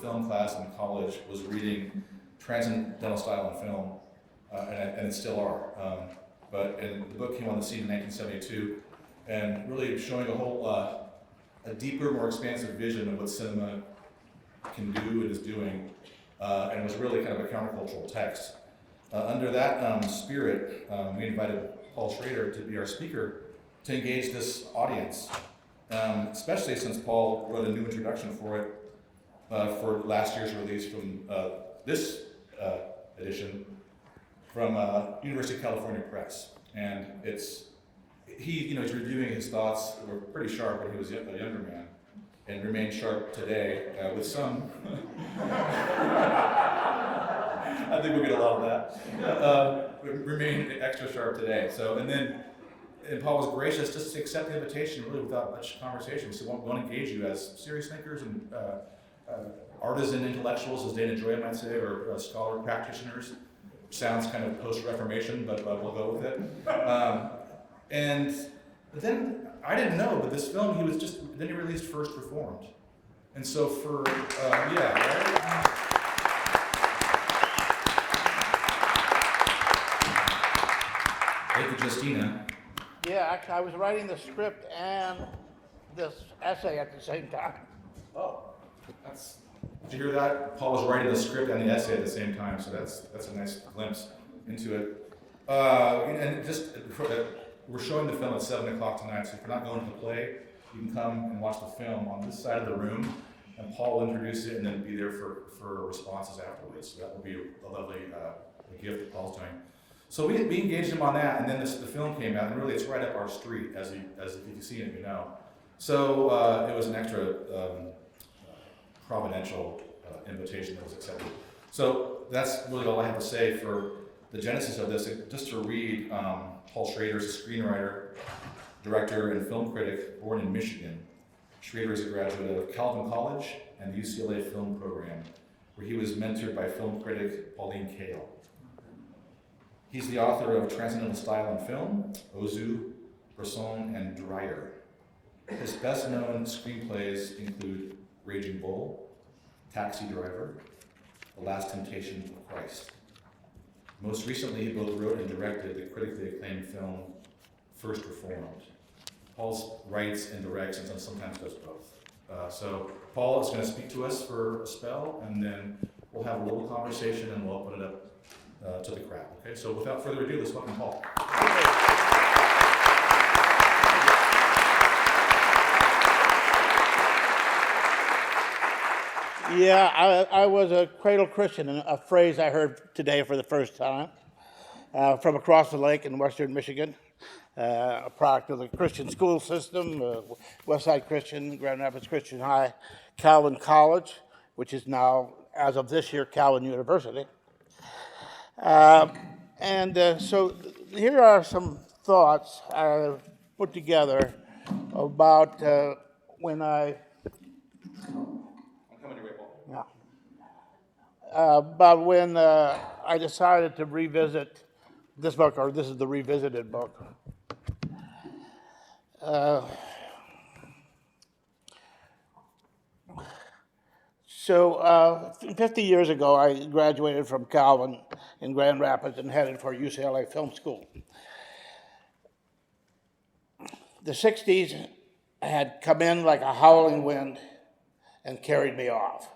film class in college was reading Transcendental Style and Film, and it still are. And the book came on the scene in 1972, and really showing a whole, a deeper, more expansive vision of what cinema can do and is doing, and was really kind of a countercultural text. Under that spirit, we invited Paul Schrader to be our speaker to engage this audience, especially since Paul wrote a new introduction for it for last year's release from this edition from University of California Press. And he's reviewing his thoughts. Were pretty sharp when he was a younger man, and remain sharp today with some. I think we'll get a lot of that. Remain extra sharp today. And Paul was gracious just to accept the invitation, really without much conversation. So we want to engage you as serious thinkers and artisan intellectuals, as Dana Joy might say, or scholar practitioners. Sounds kind of post-Reformation, but we'll go with it. But then I didn't know, but this film then he released First Reformed, and so right? Thank you, Justina. Yeah, actually, I was writing the script and this essay at the same time. Oh, did you hear that? Paul was writing the script and the essay at the same time, so that's a nice glimpse into it. We're showing the film at 7 o'clock tonight, so if you're not going to the play, you can come and watch the film on this side of the room, and Paul will introduce it and then be there for responses afterwards. So that will be a lovely gift that Paul's doing. So we engaged him on that, and then the film came out, and really it's right up our street, as if you've seen it, you know. So it was an extra providential invitation that was accepted. So that's really all I have to say for the genesis of this. Just to read, Paul Schrader is a screenwriter, director, and film critic born in Michigan. Schrader is a graduate of Calvin College and the UCLA Film Program, where he was mentored by film critic Pauline Kael. He's the author of Transcendental Style and Film, Ozu, Bresson, and Dreyer. His best-known screenplays include Raging Bull, Taxi Driver, The Last Temptation of Christ. Most recently, he both wrote and directed the critically acclaimed film First Reformed. Paul writes and directs and sometimes does both. So Paul is going to speak to us for a spell, and then we'll have a little conversation and we'll open it up to the crowd. Okay, so without further ado, let's welcome Paul. Yeah, I was a cradle Christian, a phrase I heard today for the first time from across the lake in western Michigan, a product of the Christian school system, Westside Christian, Grand Rapids Christian High, Calvin College, which is now, as of this year, Calvin University. So here are some thoughts I put together about when I... Yeah. About when I decided to revisit this book, or this is the revisited book. 50 years ago, I graduated from Calvin in Grand Rapids and headed for UCLA Film School. The 60s had come in like a howling wind and carried me off.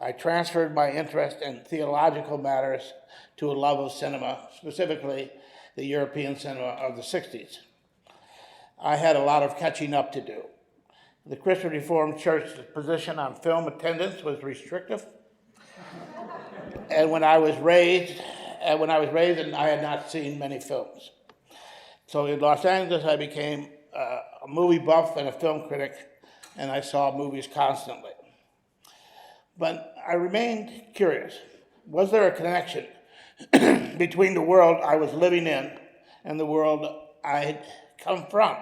I transferred my interest in theological matters to a love of cinema, specifically the European cinema of the 60s. I had a lot of catching up to do. The Christian Reformed Church's position on film attendance was restrictive. And when I was raised, and I had not seen many films. So in Los Angeles, I became a movie buff and a film critic, and I saw movies constantly. But I remained curious. Was there a connection between the world I was living in and the world I had come from?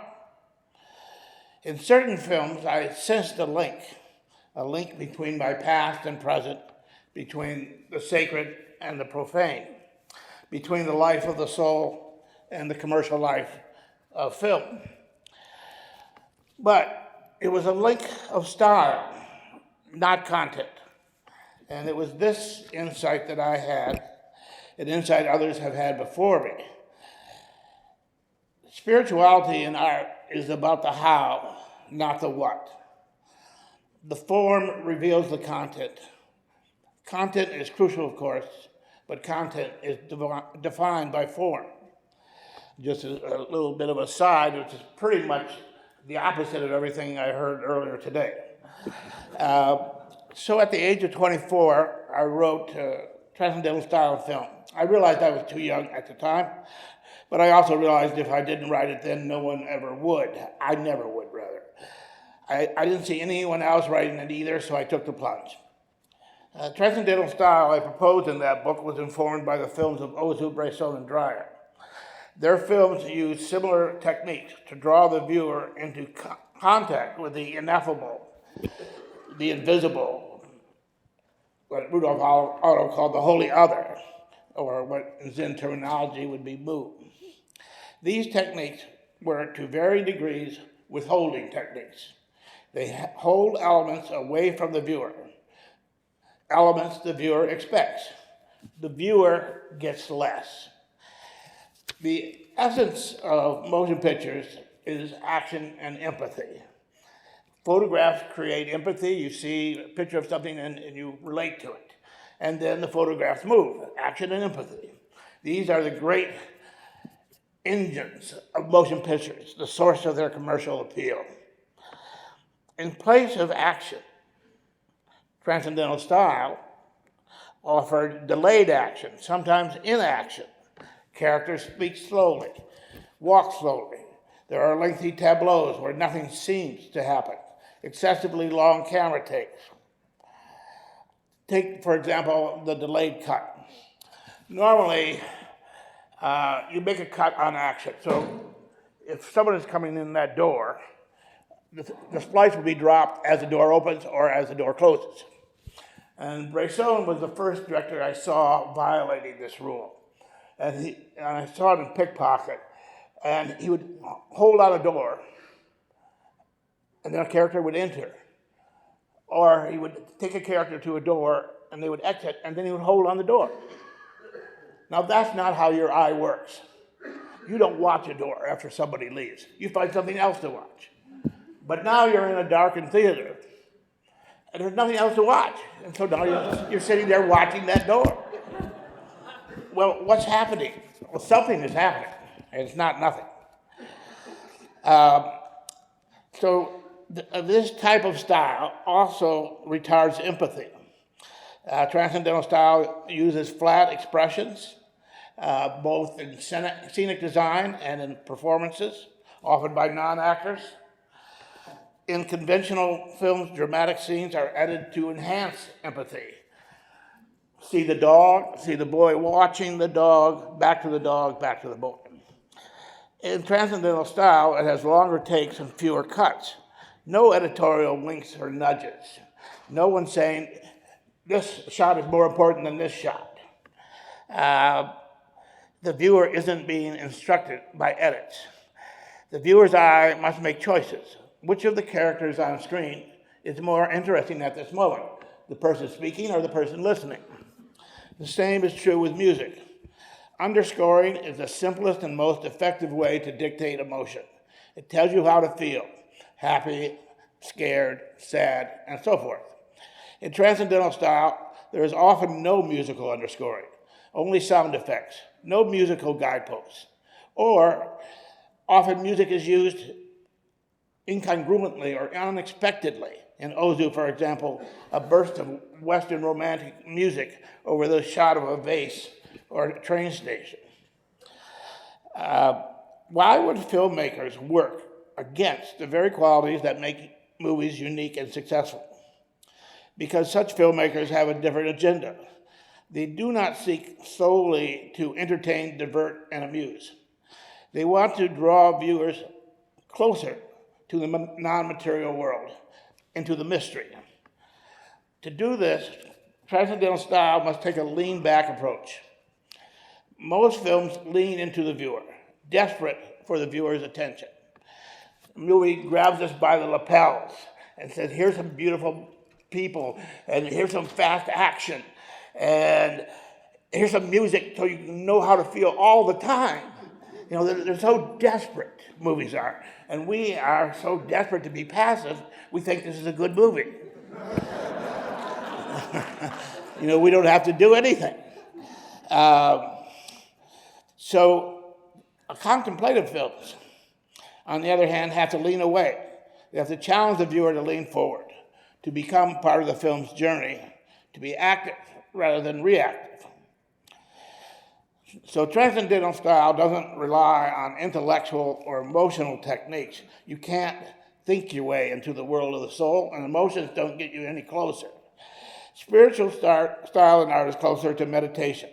In certain films, I sensed a link between my past and present, between the sacred and the profane, between the life of the soul and the commercial life of film. But it was a link of style, not content. And it was this insight that I had, an insight others have had before me. Spirituality in art is about the how, not the what. The form reveals the content. Content is crucial, of course, but content is defined by form. Just a little bit of a side, which is pretty much the opposite of everything I heard earlier today. So at the age of 24, I wrote Transcendental Style film. I realized I was too young at the time, but I also realized if I didn't write it then, no one ever would. I never would, rather. I didn't see anyone else writing it either, so I took the plunge. Transcendental Style I proposed in that book was informed by the films of Ozu, Bresson, and Dreyer. Their films use similar techniques to draw the viewer into contact with the ineffable, the invisible, what Rudolf Otto called the holy other, or what in Zen terminology would be Mu. These techniques were to varying degrees withholding techniques. They hold elements away from the viewer, elements the viewer expects. The viewer gets less. The essence of motion pictures is action and empathy. Photographs create empathy. You see a picture of something and you relate to it. And then the photographs move, action and empathy. These are the great engines of motion pictures, the source of their commercial appeal. In place of action, Transcendental Style offered delayed action, sometimes inaction. Characters speak slowly, walk slowly. There are lengthy tableaus where nothing seems to happen, excessively long camera takes. Take, for example, the delayed cut. Normally, you make a cut on action. So if someone is coming in that door, the splice will be dropped as the door opens or as the door closes. And Bresson was the first director I saw violating this rule. And I saw it in Pickpocket, and he would hold out a door, and then a character would enter. Or he would take a character to a door, and they would exit, and then he would hold on the door. Now that's not how your eye works. You don't watch a door after somebody leaves. You find something else to watch. But now you're in a darkened theater, and there's nothing else to watch. And so now you're sitting there watching that door. Well, what's happening? Well, something is happening, and it's not nothing. This type of style also retards empathy. Transcendental Style uses flat expressions, both in scenic design and in performances, often by non-actors. In conventional films, dramatic scenes are added to enhance empathy. See the dog, see the boy watching the dog, back to the dog, back to the boy. In Transcendental Style, it has longer takes and fewer cuts. No editorial winks or nudges. No one saying, this shot is more important than this shot. The viewer isn't being instructed by edits. The viewer's eye must make choices. Which of the characters on screen is more interesting at this moment? The person speaking or the person listening? The same is true with music. Underscoring is the simplest and most effective way to dictate emotion. It tells you how to feel, happy, scared, sad, and so forth. In Transcendental Style, there is often no musical underscoring, only sound effects, no musical guideposts. Or often music is used incongruently or unexpectedly. In Ozu, for example, a burst of Western romantic music over the shot of a vase or a train station. Why would filmmakers work against the very qualities that make movies unique and successful? Because such filmmakers have a different agenda. They do not seek solely to entertain, divert, and amuse. They want to draw viewers closer to the non-material world, into the mystery. To do this, Transcendental Style must take a lean-back approach. Most films lean into the viewer, desperate for the viewer's attention. The movie grabs us by the lapels and says, here's a beautiful people, and here's some fast action, and here's some music so you know how to feel all the time. You know, they're so desperate, movies are. And we are so desperate to be passive, we think this is a good movie. You know, we don't have to do anything. So contemplative films, on the other hand, have to lean away. They have to challenge the viewer to lean forward, to become part of the film's journey, to be active rather than reactive. So transcendental style doesn't rely on intellectual or emotional techniques. You can't think your way into the world of the soul, and emotions don't get you any closer. Spiritual style in art is closer to meditation,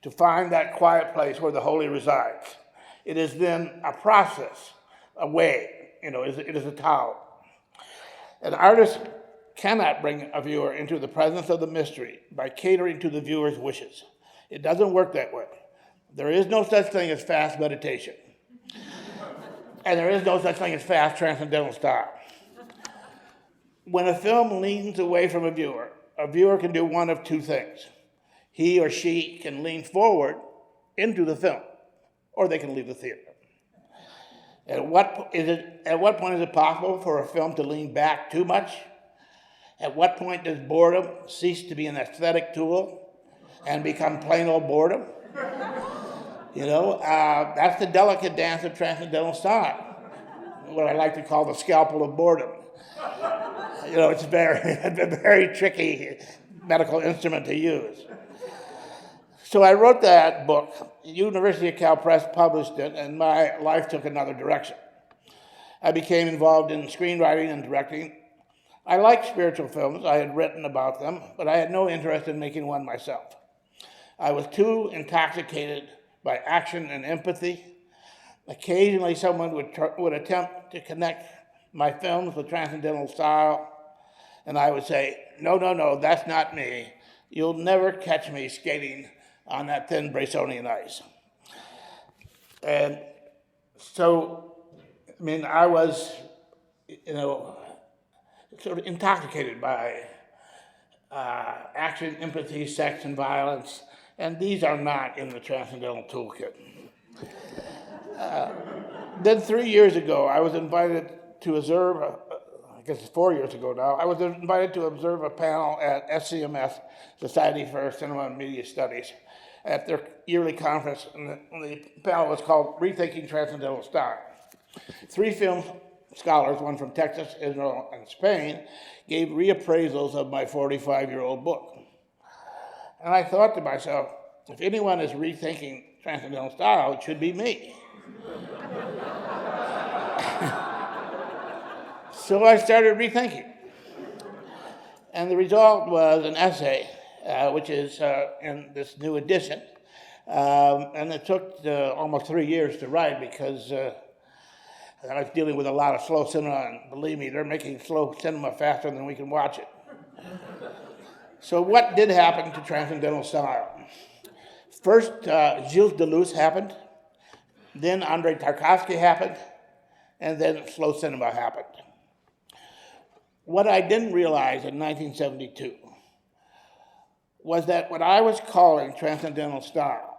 to find that quiet place where the holy resides. It is then a process, a way, you know, it is a Tao. An artist cannot bring a viewer into the presence of the mystery by catering to the viewer's wishes. It doesn't work that way. There is no such thing as fast meditation. And there is no such thing as fast transcendental style. When a film leans away from a viewer can do one of two things. He or she can lean forward into the film, or they can leave the theater. At what point is it possible for a film to lean back too much? At what point does boredom cease to be an aesthetic tool and become plain old boredom? You know, that's the delicate dance of transcendental style, what I like to call the scalpel of boredom. You know, it's a very tricky medical instrument to use. So I wrote that book. University of Cal Press published it, and my life took another direction. I became involved in screenwriting and directing. I liked spiritual films. I had written about them, but I had no interest in making one myself. I was too intoxicated by action and empathy. Occasionally someone would attempt to connect my films with transcendental style, and I would say, no, that's not me. You'll never catch me skating on that thin Braconian ice. And so, I mean, I was, you know, sort of intoxicated by action, empathy, sex, and violence, and these are not in the transcendental toolkit. Then 3 years ago, I was invited to observe, I guess it's 4 years ago now, I was invited to observe a panel at SCMS, Society for Cinema and Media Studies, at their yearly conference, and the panel was called Rethinking Transcendental Style. 3 film scholars, one from Texas, Israel, and Spain, gave reappraisals of my 45-year-old book. And I thought to myself, if anyone is rethinking transcendental style, it should be me. So I started rethinking. And the result was an essay, which is in this new edition. And it took almost 3 years to write because I was dealing with a lot of slow cinema, and believe me, they're making slow cinema faster than we can watch it. So what did happen to transcendental style? First, Gilles Deleuze happened, then Andrei Tarkovsky happened, and then slow cinema happened. What I didn't realize in 1972 was that what I was calling transcendental style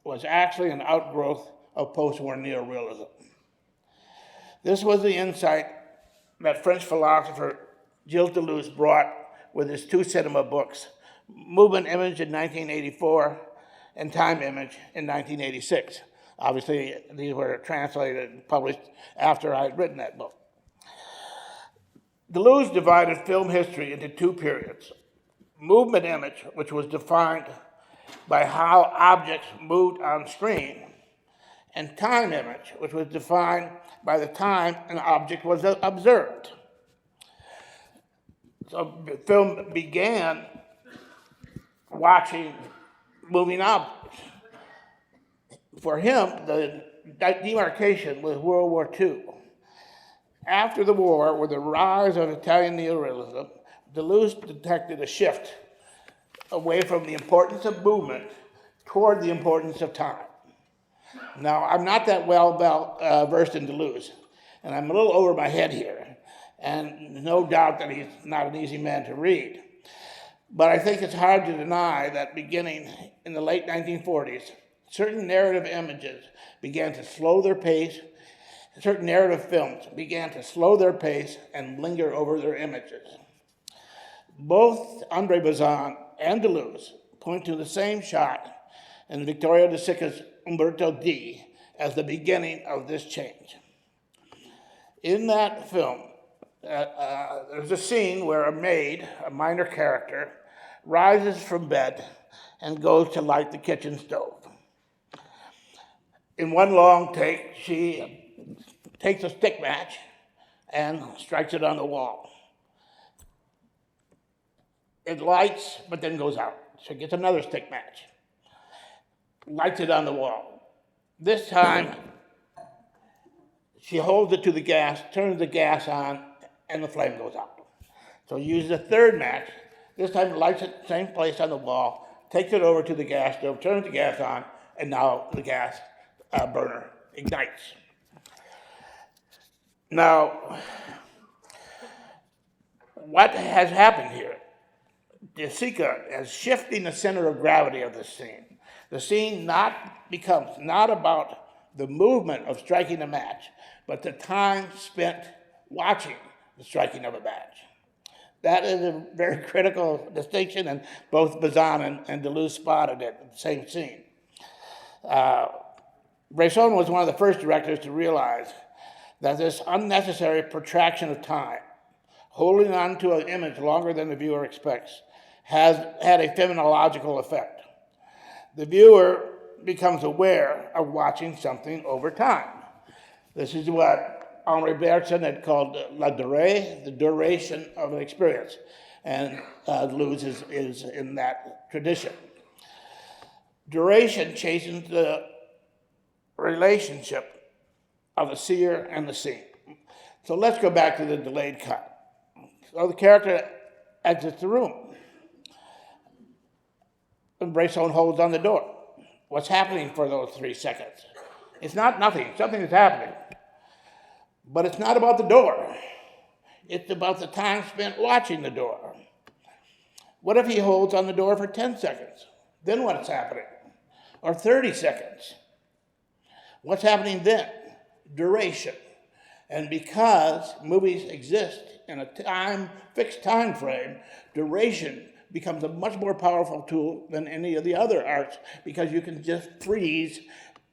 was actually an outgrowth of post-war neorealism. This was the insight that French philosopher Gilles Deleuze brought with his 2 cinema books, Movement Image in 1984 and Time Image in 1986. Obviously, these were translated and published after I had written that book. Deleuze divided film history into 2 periods. Movement image, which was defined by how objects moved on screen, and time image, which was defined by the time an object was observed. So the film began watching moving objects. For him, the demarcation was World War II. After the war, with the rise of Italian neorealism, Deleuze detected a shift away from the importance of movement toward the importance of time. Now, I'm not that well versed in Deleuze, and I'm a little over my head here, and no doubt that he's not an easy man to read. But I think it's hard to deny that beginning in the late 1940s, certain narrative images began to slow their pace, certain narrative films began to slow their pace and linger over their images. Both Andre Bazin and Deleuze point to the same shot in Vittorio De Sica's Umberto D as the beginning of this change. In that film, there's a scene where a maid, a minor character, rises from bed and goes to light the kitchen stove. In one long take, she takes a stick match and strikes it on the wall. It lights, but then goes out. She gets another stick match, lights it on the wall. This time, she holds it to the gas, turns the gas on, and the flame goes out. So uses a third match. This time lights it same place on the wall, takes it over to the gas stove, turns the gas on, and now the gas burner ignites. Now, what has happened here? De Sica is shifting the center of gravity of this scene. The scene becomes not about the movement of striking a match, but the time spent watching the striking of a match. That is a very critical distinction, and both Bazin and Deleuze spotted it in the same scene. Bresson was one of the first directors to realize that this unnecessary protraction of time, holding on to an image longer than the viewer expects, has had a phenomenological effect. The viewer becomes aware of watching something over time. This is what Henri Bergson had called la durée, the duration of an experience, and Deleuze is in that tradition. Duration changes the relationship of the seer and the seen. So let's go back to the delayed cut. So the character exits the room, and Bresson holds on the door. What's happening for those 3 seconds? It's not nothing, something is happening. But it's not about the door. It's about the time spent watching the door. What if he holds on the door for 10 seconds? Then what's happening? Or 30 seconds? What's happening then? Duration. And because movies exist in a fixed time frame, duration becomes a much more powerful tool than any of the other arts, because you can just freeze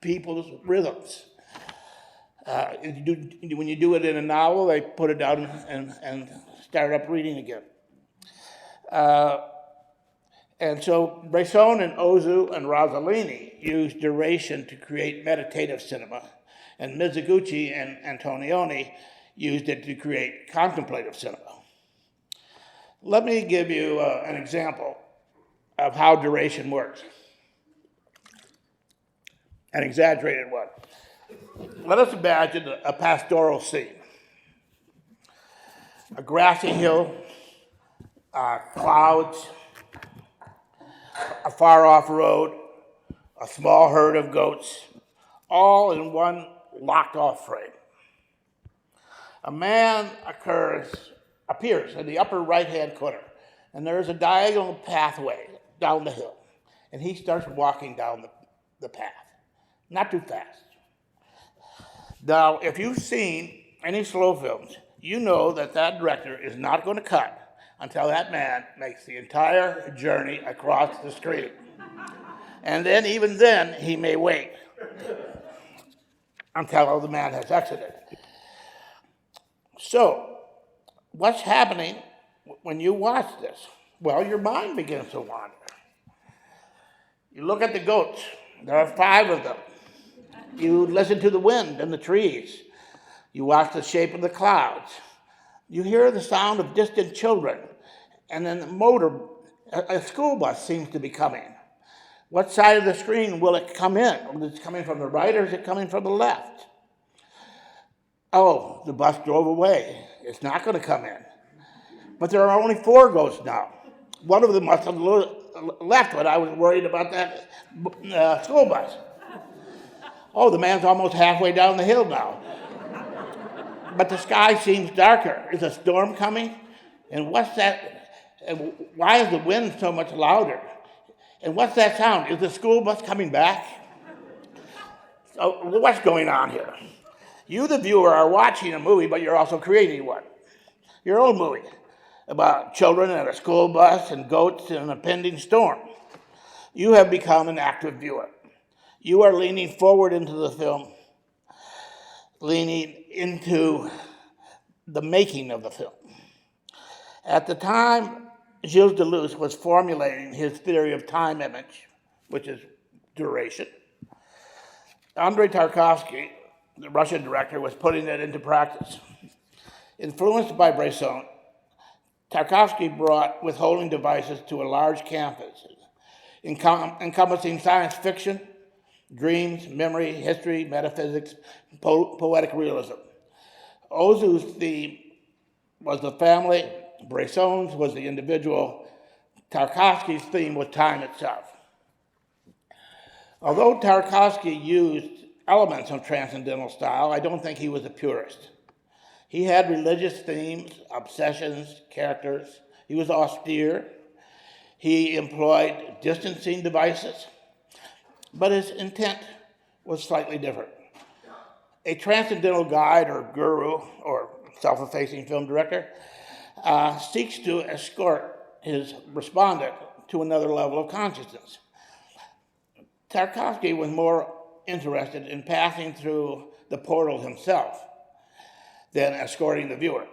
people's rhythms. When you do it in a novel, they put it down and start up reading again. And so Bresson and Ozu and Rossellini used duration to create meditative cinema, and Mizoguchi and Antonioni used it to create contemplative cinema. Let me give you an example of how duration works. An exaggerated one. Let us imagine a pastoral scene. A grassy hill, clouds, a far-off road, a small herd of goats, all in one locked-off frame. A man appears in the upper right-hand corner, and there is a diagonal pathway down the hill, and he starts walking down the path, not too fast. Now, if you've seen any slow films, you know that director is not going to cut until that man makes the entire journey across the screen. And then, even then, he may wait until the man has exited. So, what's happening when you watch this? Well, your mind begins to wander. You look at the goats. There are 5 of them. You listen to the wind and the trees. You watch the shape of the clouds. You hear the sound of distant children. And then a school bus seems to be coming. What side of the screen will it come in? Is it coming from the right or is it coming from the left? Oh, the bus drove away. It's not going to come in. But there are only 4 ghosts now. One of them must have left when I was worried about that school bus. Oh, the man's almost halfway down the hill now. but the sky seems darker. Is a storm coming? And what's that? And why is the wind so much louder? And what's that sound? Is the school bus coming back? So what's going on here? You, the viewer, are watching a movie, but you're also creating one. Your own movie about children and a school bus and goats and an impending storm. You have become an active viewer. You are leaning forward into the film, leaning into the making of the film. At the time, Gilles Deleuze was formulating his theory of time image, which is duration. Andrei Tarkovsky, the Russian director, was putting it into practice. Influenced by Bresson, Tarkovsky brought withholding devices to a large canvas, encompassing science fiction, dreams, memory, history, metaphysics, poetic realism. Ozu's theme was the family, Bresson's was the individual, Tarkovsky's theme was time itself. Although Tarkovsky used elements of transcendental style, I don't think he was a purist. He had religious themes, obsessions, characters. He was austere. He employed distancing devices, but his intent was slightly different. A transcendental guide or guru or self-effacing film director seeks to escort his respondent to another level of consciousness. Tarkovsky was more interested in passing through the portal himself than escorting the viewer.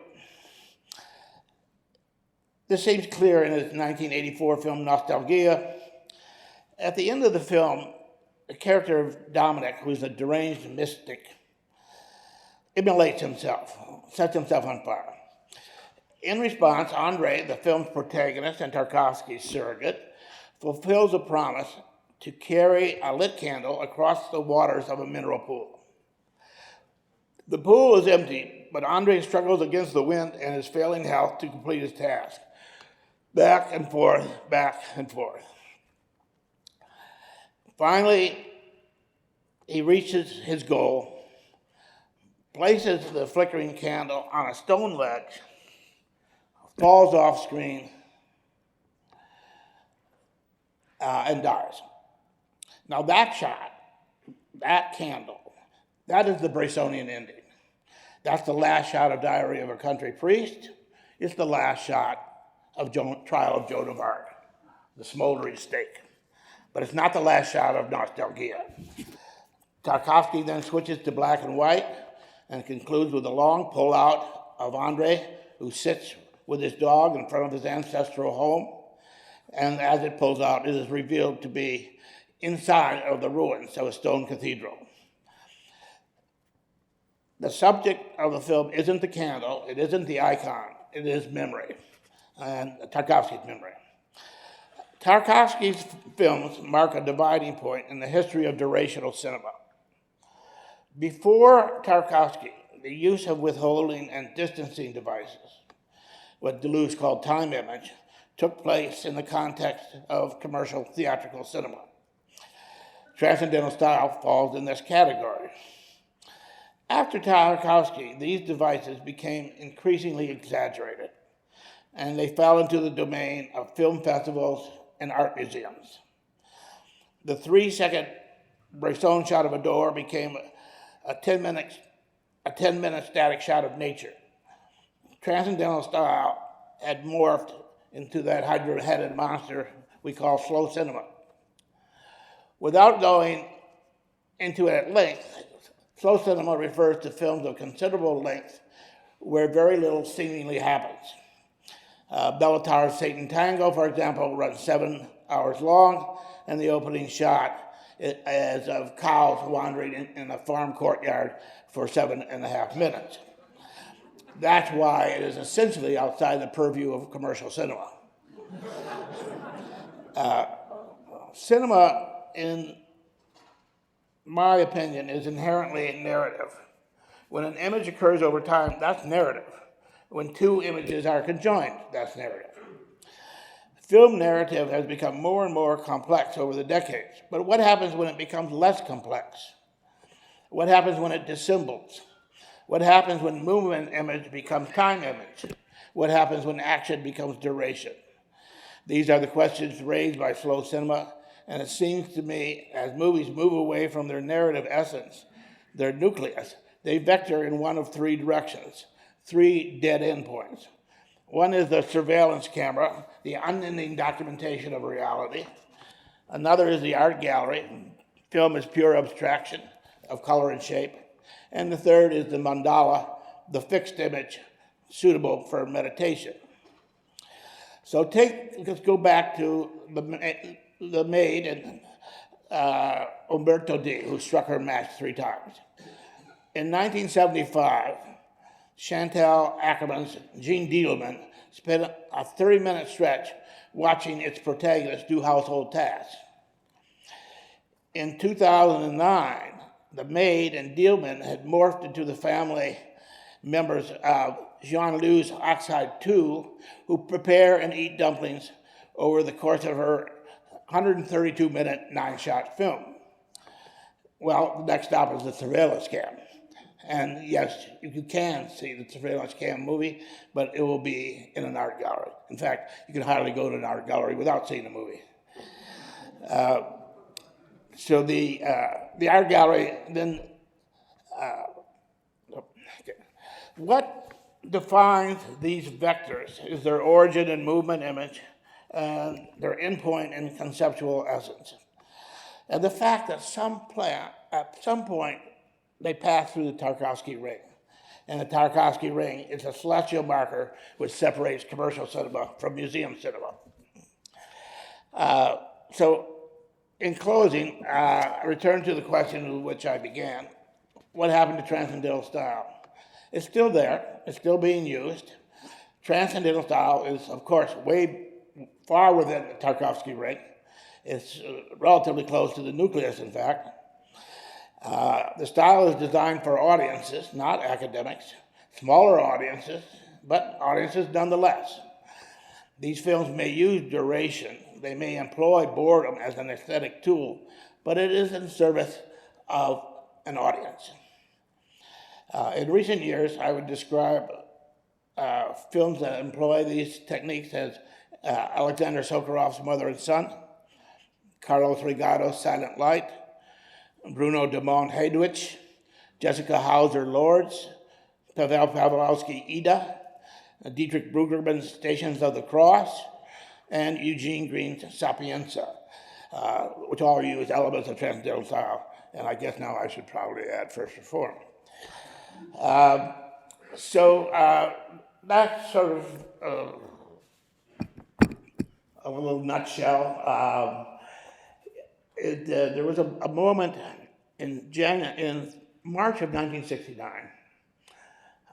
This seems clear in his 1984 film Nostalgia. At the end of the film, the character of Dominic, who's a deranged mystic, immolates himself, sets himself on fire. In response, Andrei, the film's protagonist and Tarkovsky's surrogate, fulfills a promise to carry a lit candle across the waters of a mineral pool. The pool is empty, but Andrei struggles against the wind and his failing health to complete his task. Back and forth, back and forth. Finally, he reaches his goal, places the flickering candle on a stone ledge, falls off screen, and dies. Now that shot, that candle, that is the Bressonian ending. That's the last shot of Diary of a Country Priest. It's the last shot of Trial of Joan of Arc, the smoldering stake. But it's not the last shot of Nostalgia. Tarkovsky then switches to black and white and concludes with a long pull-out of Andrei, who sits with his dog in front of his ancestral home. And as it pulls out, it is revealed to be inside of the ruins of a stone cathedral. The subject of the film isn't the candle, it isn't the icon, it is memory, and Tarkovsky's memory. Tarkovsky's films mark a dividing point in the history of durational cinema. Before Tarkovsky, the use of withholding and distancing devices, what Deleuze called time image, took place in the context of commercial theatrical cinema. Transcendental style falls in this category. After Tarkovsky, these devices became increasingly exaggerated, and they fell into the domain of film festivals and art museums. The 3-second Bresson shot of a door became a 10-minute static shot of nature. Transcendental style had morphed into that hydra-headed monster we call slow cinema. Without going into it at length, slow cinema refers to films of considerable length where very little seemingly happens. Bellatar's Satan Tango, for example, runs 7 hours long, and the opening shot is of cows wandering in a farm courtyard for 7.5 minutes. That's why it is essentially outside the purview of commercial cinema. Cinema, in my opinion, is inherently narrative. When an image occurs over time, that's narrative. When 2 images are conjoined, that's narrative. Film narrative has become more and more complex over the decades, but what happens when it becomes less complex? What happens when it dissembles? What happens when movement image becomes time image? What happens when action becomes duration? These are the questions raised by slow cinema, and it seems to me as movies move away from their narrative essence, their nucleus, they vector in one of three directions, three dead end points. One is the surveillance camera, the unending documentation of reality. Another is the art gallery. Film is pure abstraction of color and shape. And the third is the mandala, the fixed image suitable for meditation. So let's go back to the maid and Umberto D, who struck her match 3 times. In 1975, Chantal Ackerman's Jean Dielman spent a 30-minute stretch watching its protagonist do household tasks. In 2009, the maid and Dielman had morphed into the family members of Jean-Louis Oxide II, who prepare and eat dumplings over the course of her 132-minute 9-shot film. Well, the next stop is the surveillance cam. And yes, you can see the surveillance cam movie, but it will be in an art gallery. In fact, you can hardly go to an art gallery without seeing a movie. So the art gallery then, what defines these vectors is their origin and movement image and their endpoint and conceptual essence. And the fact that at some point, they pass through the Tarkovsky ring. And the Tarkovsky ring is a celestial marker which separates commercial cinema from museum cinema. So in closing, I return to the question with which I began. What happened to transcendental style? It's still there. It's still being used. Transcendental style is, of course, way far within the Tarkovsky ring. It's relatively close to the nucleus, in fact. The style is designed for audiences, not academics, smaller audiences, but audiences nonetheless. These films may use duration, they may employ boredom as an aesthetic tool, but it is in service of an audience. In recent years, I would describe films that employ these techniques as Alexander Sokorov's Mother and Son, Carlos Rigado's Silent Light, Bruno Dumont Heydrich, Jessica Hauser Lords, Pavel Pavlovsky Ida, Dietrich Brueggemann's Stations of the Cross, and Eugene Green's Sapienza, which all use elements of transcendental style, and I guess now I should probably add First Reform. That's sort of a little nutshell. There was a moment in March of 1969.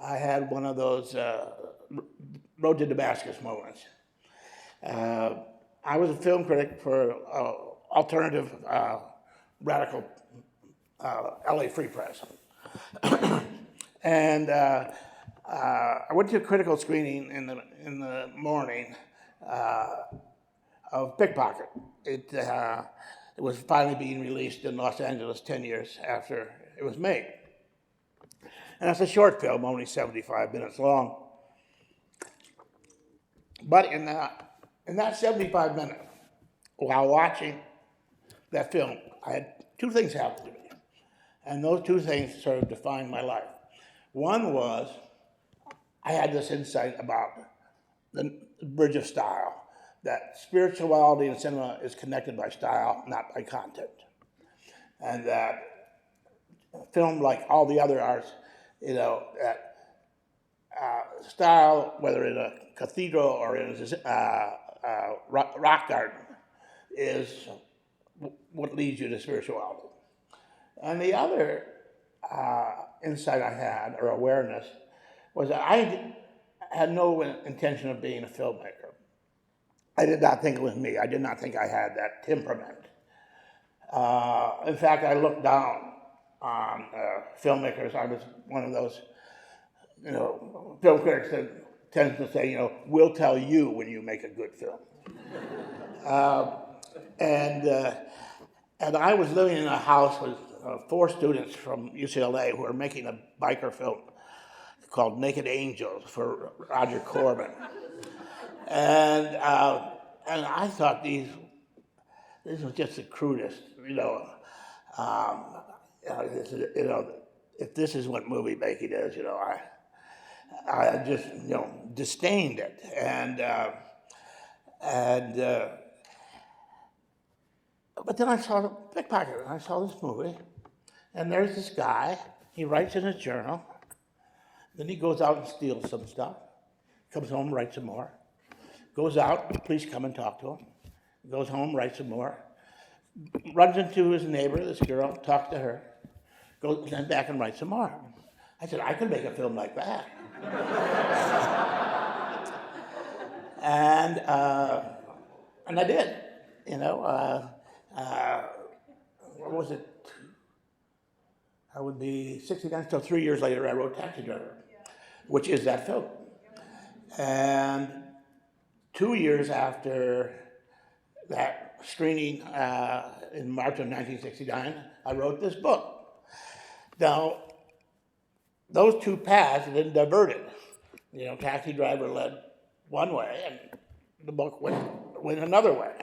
I had one of those road to Damascus moments. I was a film critic for alternative radical LA Free Press. And I went to a critical screening in the morning of Pickpocket. It was finally being released in Los Angeles 10 years after it was made. And it's a short film, only 75 minutes long. But in that 75 minutes, while watching that film, I had 2 things happen to me. And those 2 things sort of defined my life. One was, I had this insight about the bridge of style, that spirituality in cinema is connected by style, not by content. And that film, like all the other arts, that style, whether in a cathedral or in a rock garden, is what leads you to spirituality. And the other insight I had, or awareness, was that I had no intention of being a filmmaker. I did not think it was me. I did not think I had that temperament. In fact, I looked down on filmmakers. I was one of those, film critics that tends to say, we'll tell you when you make a good film. And I was living in a house with 4 students from UCLA who were making a biker film called Naked Angels for Roger Corman. And I thought this was just the crudest, if this is what movie making is, I just, disdained it. But then I saw Pickpocket, and I saw this movie, and there's this guy, he writes in his journal, then he goes out and steals some stuff, comes home, writes some more, goes out, the police come and talk to him, goes home, writes some more, runs into his neighbor, this girl, talks to her, goes then back and writes some more. I said, I could make a film like that. and I did, what was it? I would be 69, so 3 years later I wrote Taxi Driver, which is that film. And 2 years after that screening in March of 1969, I wrote this book. Now, those two paths have been diverted. Taxi Driver led one way, and the book went another way.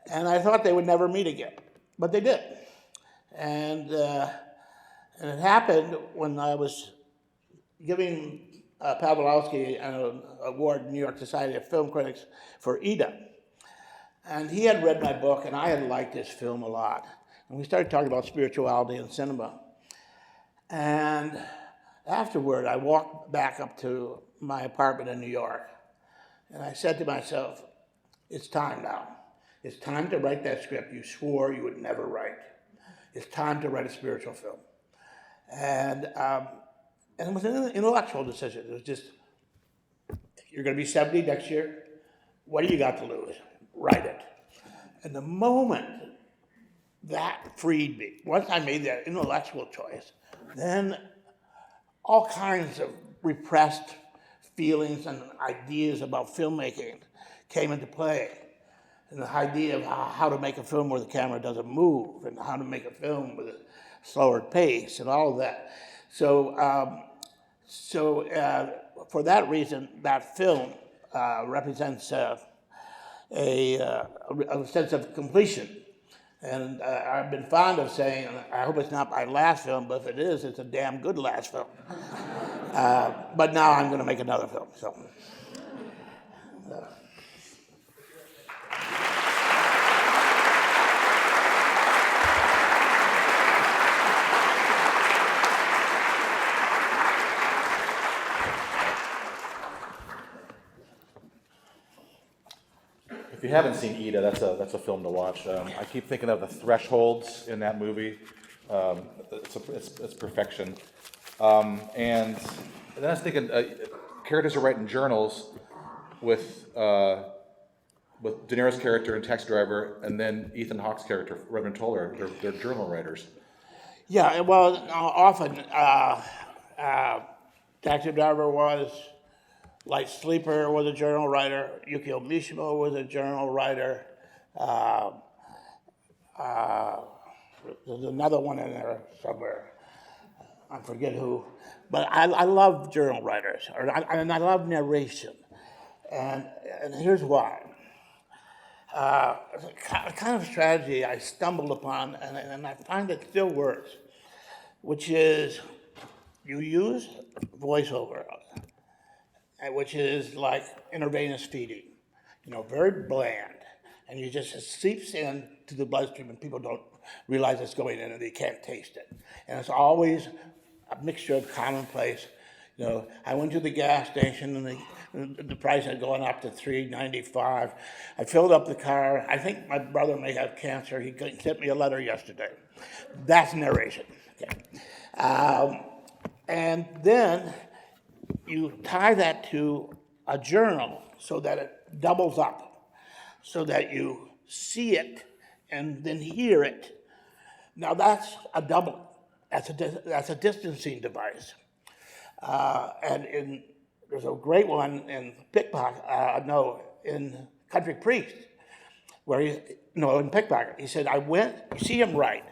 And I thought they would never meet again, but they did. And it happened when I was giving Pawlowski an award in New York Society of Film Critics for Ida. And he had read my book, and I had liked this film a lot. And we started talking about spirituality and cinema. And afterward, I walked back up to my apartment in New York, and I said to myself, it's time now. It's time to write that script you swore you would never write. It's time to write a spiritual film. And it was an intellectual decision. It was just, you're going to be 70 next year. What do you got to lose? Write it. And the moment that freed me, once I made that intellectual choice, then all kinds of repressed feelings and ideas about filmmaking came into play. And the idea of how to make a film where the camera doesn't move, and how to make a film with a slower pace, and all of that. So for that reason, that film represents a sense of completion. And I've been fond of saying, I hope it's not my last film, but if it is, it's a damn good last film. But now I'm going to make another film. So. If you haven't seen Ida, that's a film to watch. I keep thinking of the thresholds in that movie. It's perfection. And then I was thinking, characters are writing journals with De Niro's character in Taxi Driver, and then Ethan Hawke's character, Reverend Toller. They're journal writers. Yeah, well, often Taxi Driver was. Light Sleeper was a journal writer. Yukio Mishima was a journal writer. There's another one in there somewhere. I forget who. But I love journal writers, and I love narration. And here's why. A kind of strategy I stumbled upon, and I find it still works, which is you use voiceover, which is like intravenous feeding, very bland, and you just, it seeps in to the bloodstream, and people don't realize it's going in, and they can't taste it. And it's always a mixture of commonplace. I went to the gas station, and the price had gone up to $3.95. I filled up the car. I think my brother may have cancer. He sent me a letter yesterday. That's narration. Okay. And then you tie that to a journal so that it doubles up, so that you see it and then hear it. Now that's a double. That's a distancing device. And there's a great one in in Country Priest, where in Pickpocket, he said, you see him right.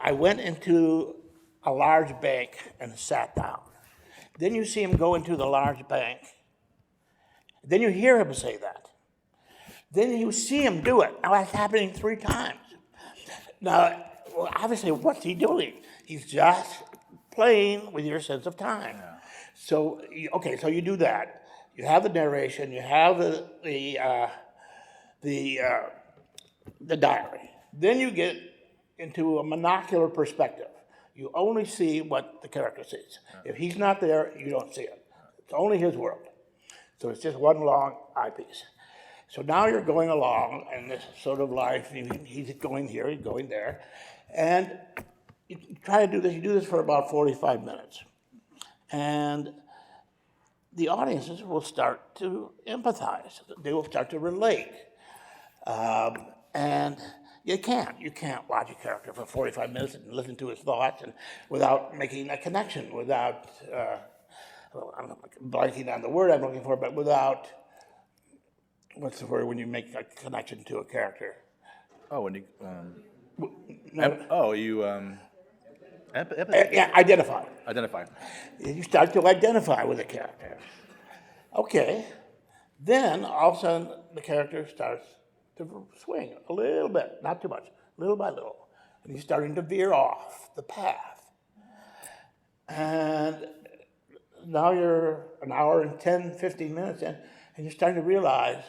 I went into a large bank and sat down. Then you see him go into the large bank. Then you hear him say that. Then you see him do it. Now that's happening 3 times. Now, well, obviously, what's he doing? He's just playing with your sense of time. Yeah. So, so you do that. You have the narration. You have the diary. Then you get into a monocular perspective. You only see what the character sees. If he's not there, you don't see it. It's only his world. So it's just one long eyepiece. So now you're going along in this sort of life. He's going here, he's going there. And you try to do this. You do this for about 45 minutes. And the audiences will start to empathize. They will start to relate. And you can't watch a character for 45 minutes and listen to his thoughts and without making a connection, without, I'm blanking on the word I'm looking for, but without, what's the word when you make a connection to a character? Oh, when you, Identify. Identify. You start to identify with a character. Okay. Then all of a sudden the character starts to swing a little bit, not too much, little by little. And he's starting to veer off the path. And now you're an hour and 10, 15 minutes in, and you're starting to realize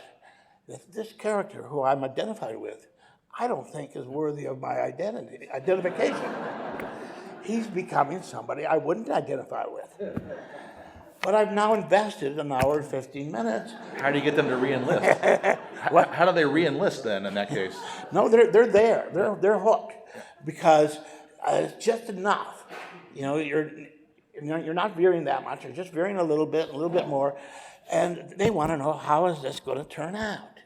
that this character who I'm identified with, I don't think is worthy of my identification. He's becoming somebody I wouldn't identify with. But I've now invested an hour and 15 minutes. How do you get them to re-enlist? How do they re-enlist then in that case? No, they're there. They're hooked because it's just enough. You know, you're not veering that much. You're just veering a little bit more, and they want to know how is this going to turn out.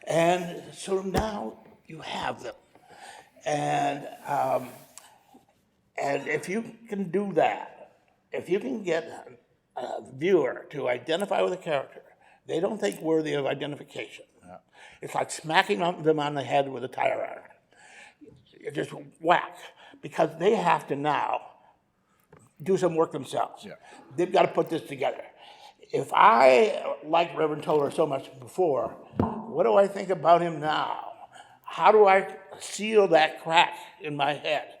And so now you have them, and if you can do that, if you can get a viewer to identify with a character they don't think worthy of identification. Yeah. It's like smacking them on the head with a tire iron. You just whack, because they have to now do some work themselves. Yeah. They've got to put this together. If I liked Reverend Toller so much before, what do I think about him now? How do I seal that crack in my head?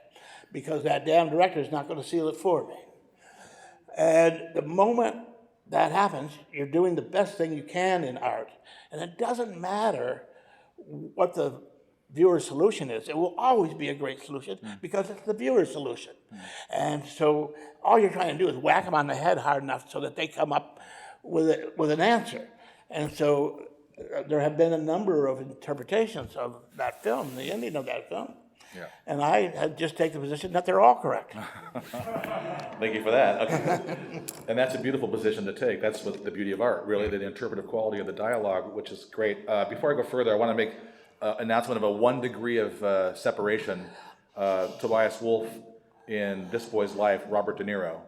Because that damn director is not going to seal it for me. And the moment that happens, you're doing the best thing you can in art. And it doesn't matter what the viewer's solution is. It will always be a great solution because it's the viewer's solution. And so all you're trying to do is whack them on the head hard enough so that they come up with an answer. And so there have been a number of interpretations of that film, the ending of that film. Yeah. And I had just taken the position that they're all correct. Thank you for that. Okay. And that's a beautiful position to take. That's what the beauty of art, really, the interpretive quality of the dialogue, which is great. Before I go further, I want to make an announcement of a 1 degree of separation. Tobias Wolff in This Boy's Life, Robert De Niro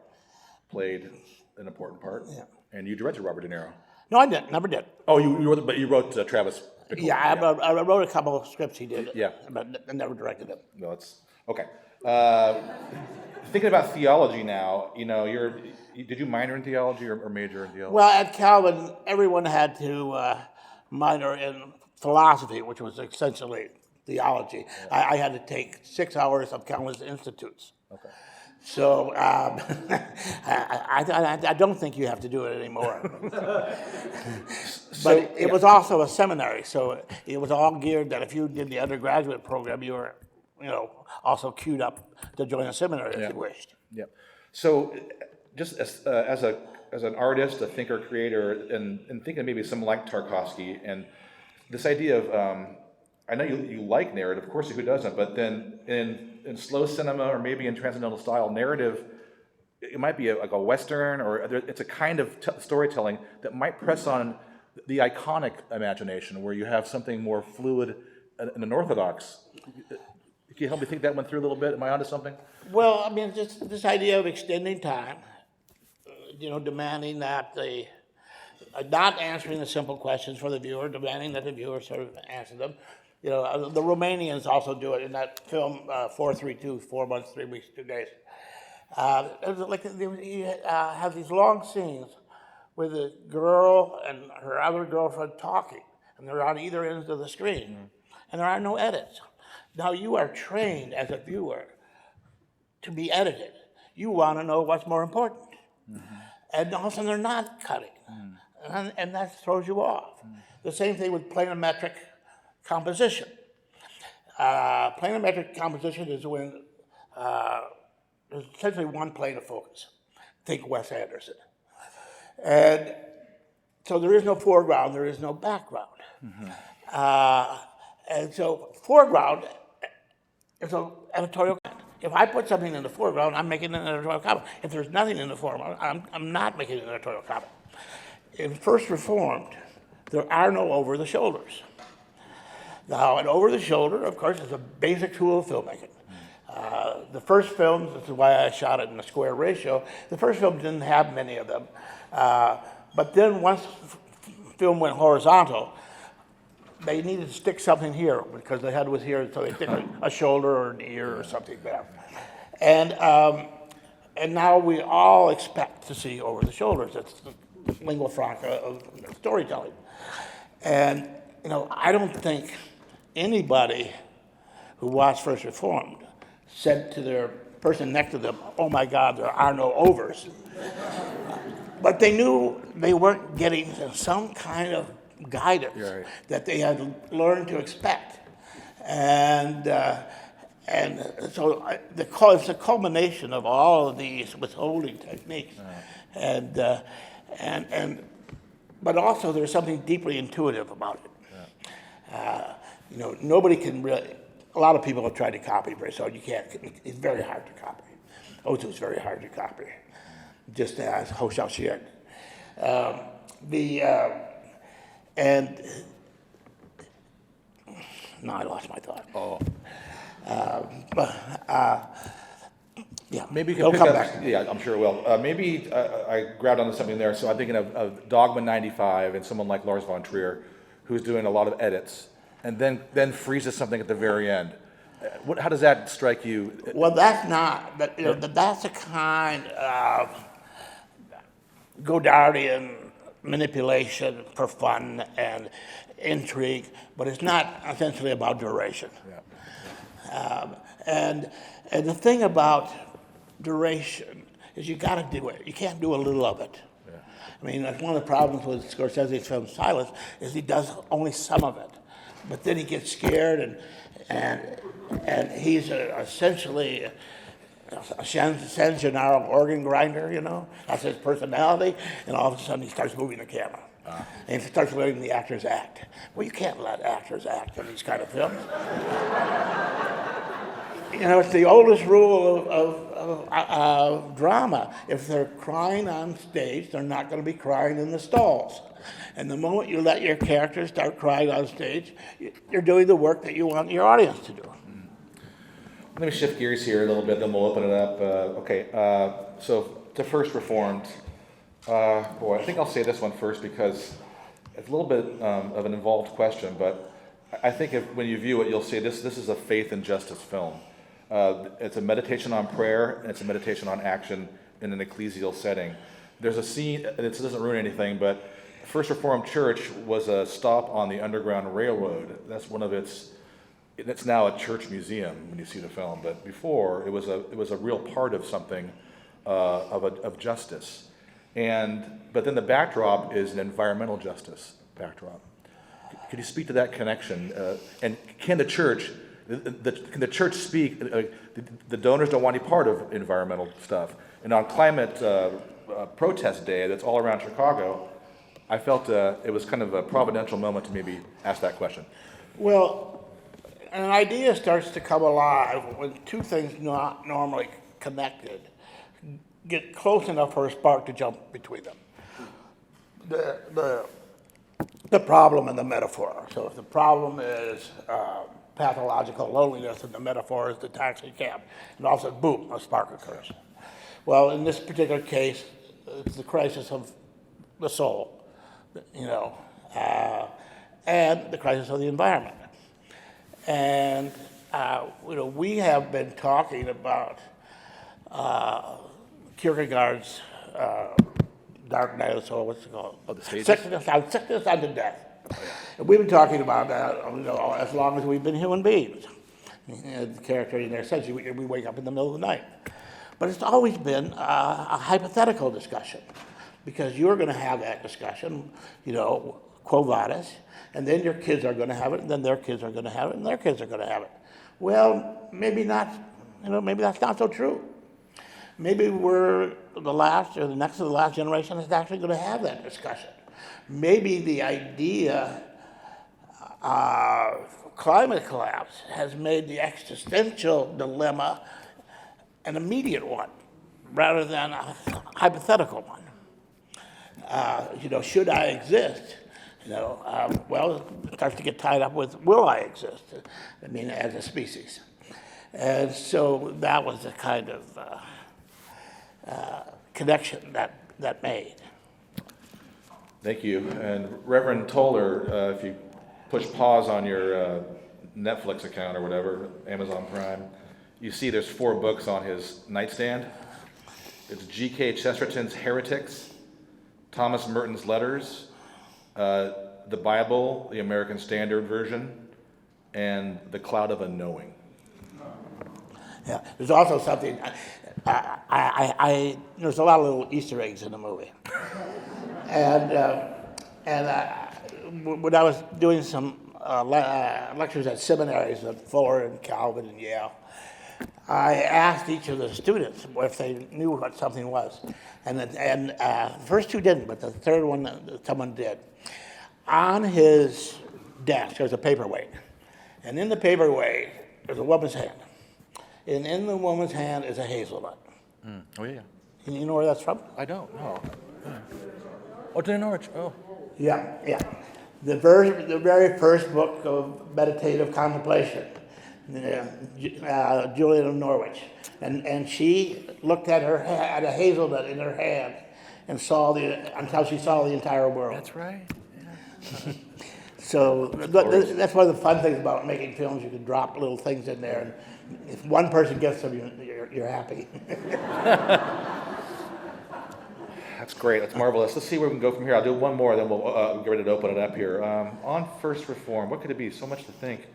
played an important part. Yeah. And you directed Robert De Niro. No, I didn't. Never did. Oh, you wrote Travis. Yeah, I wrote a couple of scripts he did. Yeah, but I never directed them. No, it's okay. Thinking about theology now, you know, did you minor in theology or major in theology? Well, at Calvin, everyone had to minor in philosophy, which was essentially theology. Yeah. I had to take 6 hours of Calvin's Institutes. Okay. So I don't think you have to do it anymore. But it was also a seminary, so it was all geared that if you did the undergraduate program, you were, also queued up to join a seminary if you wished. Yeah. So just as an artist, a thinker, creator, and thinking maybe someone like Tarkovsky, and this idea of I know you like narrative, of course, who doesn't? But then in slow cinema or maybe in transcendental style, narrative, it might be like a Western, or it's a kind of storytelling that might press on the iconic imagination, where you have something more fluid and unorthodox. Can you help me think that one through a little bit? Am I onto something? Well, I mean, just this idea of extending time, demanding that not answering the simple questions for the viewer, demanding that the viewer sort of answer them. The Romanians also do it in that film 432, 4 months, 3 weeks, 2 days. It was like you have these long scenes with a girl and her other girlfriend talking, and they're on either ends of the screen, and there are no edits. Now you are trained as a viewer to be edited. You want to know what's more important, and all of a sudden they're not cutting, and that throws you off. The same thing with planimetric composition. Planimetric composition is when there's essentially one plane of focus. Think Wes Anderson. And so there is no foreground, there is no background. And so foreground is an editorial comment. If I put something in the foreground, I'm making an editorial comment. If there's nothing in the foreground, I'm not making an editorial comment. In First Reformed, there are no over-the-shoulders. Now, an over-the-shoulder, of course, is a basic tool of filmmaking. The first films, this is why I shot it in a square ratio, the first film didn't have many of them. But then once film went horizontal, they needed to stick something here because the head was here, so they stick a shoulder or an ear or something there. And now we all expect to see over the shoulders. It's the lingua franca of storytelling. And I don't think anybody who watched First Reformed said to their person next to them, "Oh my God, there are no overs." But they knew they weren't getting some kind of guidance that they had learned to expect. And so it's a culmination of all of these withholding techniques. But also there's something deeply intuitive about it. Nobody can really, a lot of people have tried to copy Brissot. You can't, it's very hard to copy. Ozu is very hard to copy, just as Ho Xiaoxian. Now I lost my thought. Yeah, Maybe you it'll can come pick up. back. Yeah, I'm sure it will. Maybe I grabbed onto something there. So I'm thinking of Dogma 95 and someone like Lars von Trier, who's doing a lot of edits, and then freezes something at the very end. How does that strike you? Well, that's not. That's a kind of Godardian manipulation for fun and intrigue, but it's not essentially about duration. And the thing about duration is you got to do it. You can't do a little of it. I mean, that's one of the problems with Scorsese's film Silence is he does only some of it, but then he gets scared and he's essentially a San Gennaro organ grinder, that's his personality, and all of a sudden he starts moving the camera. And he starts letting the actors act. Well, you can't let actors act in these kind of films. It's the oldest rule of drama. If they're crying on stage, they're not going to be crying in the stalls. And the moment you let your characters start crying on stage, you're doing the work that you want your audience to do. Let me shift gears here a little bit, then we'll open it up. So to First Reformed, I think I'll say this one first because it's a little bit of an involved question, but I think when you view it, you'll see this is a faith and justice film. It's a meditation on prayer, and it's a meditation on action in an ecclesial setting. There's a scene, this doesn't ruin anything, but First Reformed Church was a stop on the Underground Railroad. That's one of it's now a church museum when you see the film, but before it was a real part of something of justice. But then the backdrop is an environmental justice backdrop. Could you speak to that connection? And can the church speak? The donors don't want any part of environmental stuff. And on climate protest day, that's all around Chicago, I felt it was kind of a providential moment to maybe ask that question. Well, an idea starts to come alive when two things not normally connected get close enough for a spark to jump between them. The problem and the metaphor. So if the problem is pathological loneliness and the metaphor is the taxi cab, and all of a sudden, boom, a spark occurs. Well, in this particular case, it's the crisis of the soul, and the crisis of the environment. And we have been talking about Kierkegaard's Dark Night of the Soul, what's it called? Oh, the stages? Sickness unto Death. And we've been talking about that as long as we've been human beings. And the character in there says we wake up in the middle of the night. But it's always been a hypothetical discussion, because you're going to have that discussion, quo vadis, and then your kids are going to have it, and then their kids are going to have it, and their kids are going to have it. Well, maybe not, maybe that's not so true. Maybe we're the last or the next to the last generation that's actually going to have that discussion. Maybe the idea of climate collapse has made the existential dilemma an immediate one rather than a hypothetical one. Should I exist? Well, it starts to get tied up with will I exist? As a species. And so that was the kind of connection that made. Thank you. And Reverend Toller, if you push pause on your Netflix account or whatever, Amazon Prime, you see there's 4 books on his nightstand. It's G.K. Chesterton's Heretics, Thomas Merton's Letters, the Bible, the American Standard Version, and The Cloud of Unknowing. Yeah, there's also something, there's a lot of little Easter eggs in the movie. And when I was doing some lectures at seminaries at Fuller and Calvin and Yale, I asked each of the students if they knew what something was. And the first 2 didn't, but the third one, someone did. On his desk, there's a paperweight. And in the paperweight, there's a woman's hand. And in the woman's hand is a hazelnut. Oh, yeah. And you know where that's from? I don't know. Oh, to Norwich. Oh. Yeah. The very first book of meditative contemplation, Julian of Norwich. And she looked at a hazelnut in her hand and until she saw the entire world. That's right. Yeah. So that's one of the fun things about making films. You can drop little things in there, and if one person gets them, you're happy. That's great. That's marvelous. Let's see where we can go from here. I'll do one more, then we'll get ready to open it up here. On first reform, what could it be? So much to think.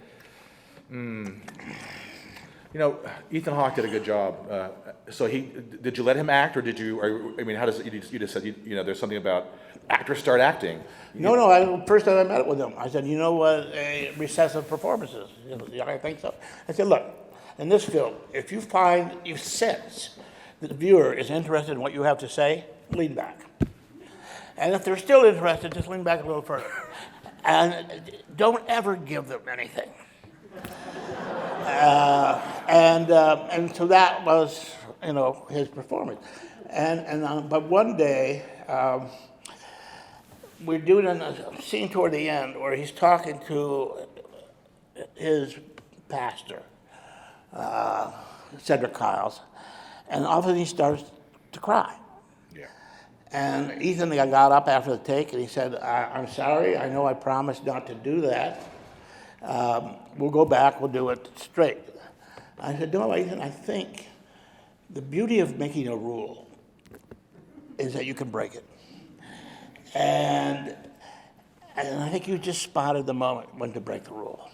Ethan Hawke did a good job. So did you let him act, or did you? How does it? You just said there's something about actors start acting. No. First time I met with him, I said, you know what a recessive performance is? I think so. I said, look, in this film, if you sense that the viewer is interested in what you have to say, lean back. And if they're still interested, just lean back a little further. And don't ever give them anything. And so that was, his performance. But one day, we're doing a scene toward the end where he's talking to his pastor, Cedric Kyles, and all of a sudden he starts to cry. Yeah. And Ethan got up after the take and he said, I'm sorry, I know I promised not to do that. We'll go back, we'll do it straight. I said, no, Ethan, I think the beauty of making a rule is that you can break it. And I think you just spotted the moment when to break the rule.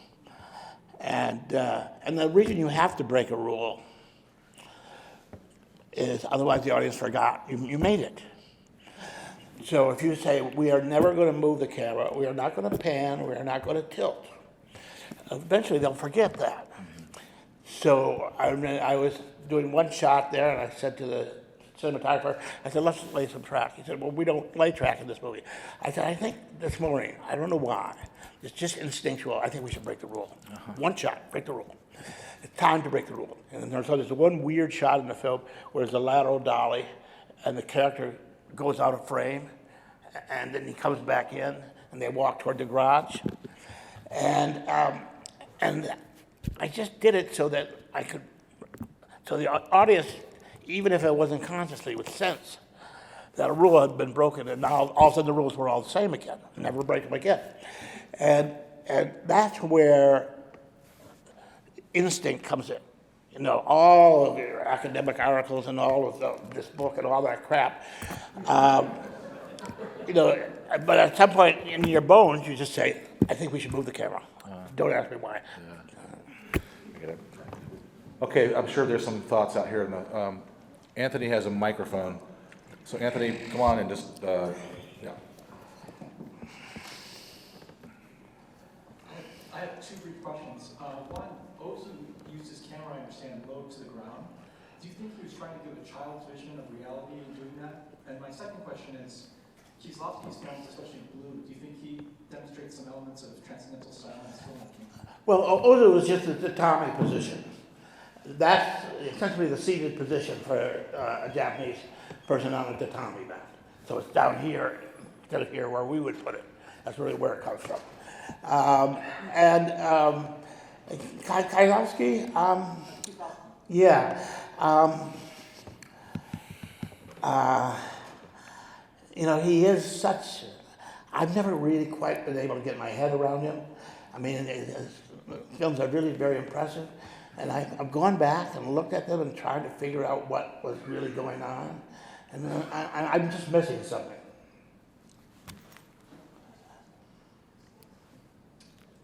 And the reason you have to break a rule is otherwise the audience forgot you made it. So if you say, we are never going to move the camera, we are not going to pan, we are not going to tilt, eventually they'll forget that. So I was doing one shot there, and I said to the cinematographer, I said, let's lay some track. He said, well, we don't lay track in this movie. I said, I think this morning, I don't know why, it's just instinctual, I think we should break the rule. One shot, break the rule. It's time to break the rule. And so there's one weird shot in the film where there's a lateral dolly, and the character goes out of frame, and then he comes back in, and they walk toward the garage. And I just did it so that so the audience, even if it wasn't consciously, would sense that a rule had been broken, and now all of a sudden the rules were all the same again, never break them again. And that's where instinct comes in. all of your academic articles and all of this book and all that crap. Um, but at some point in your bones, you just say, I think we should move the camera. Don't ask me why. I get it. Okay, I'm sure there's some thoughts out here. Anthony has a microphone. So Anthony, come on and just, yeah. I have two brief questions. One, Ozan used his camera, I understand, low to the ground. Do you think he was trying to give a child's vision of reality in doing that? And my second question is, Kieslowski's films, especially Blue, do you think he demonstrates some elements of transcendental style in his filmmaking? Well, Oda was just the tatami position. That's essentially the seated position for a Japanese person on a tatami mat. So it's down here instead of here where we would put it. That's really where it comes from. Kieslowski, yeah. He is such, I've never really quite been able to get my head around him. I mean, his films are really very impressive. And I've gone back and looked at them and tried to figure out what was really going on. And I'm just missing something.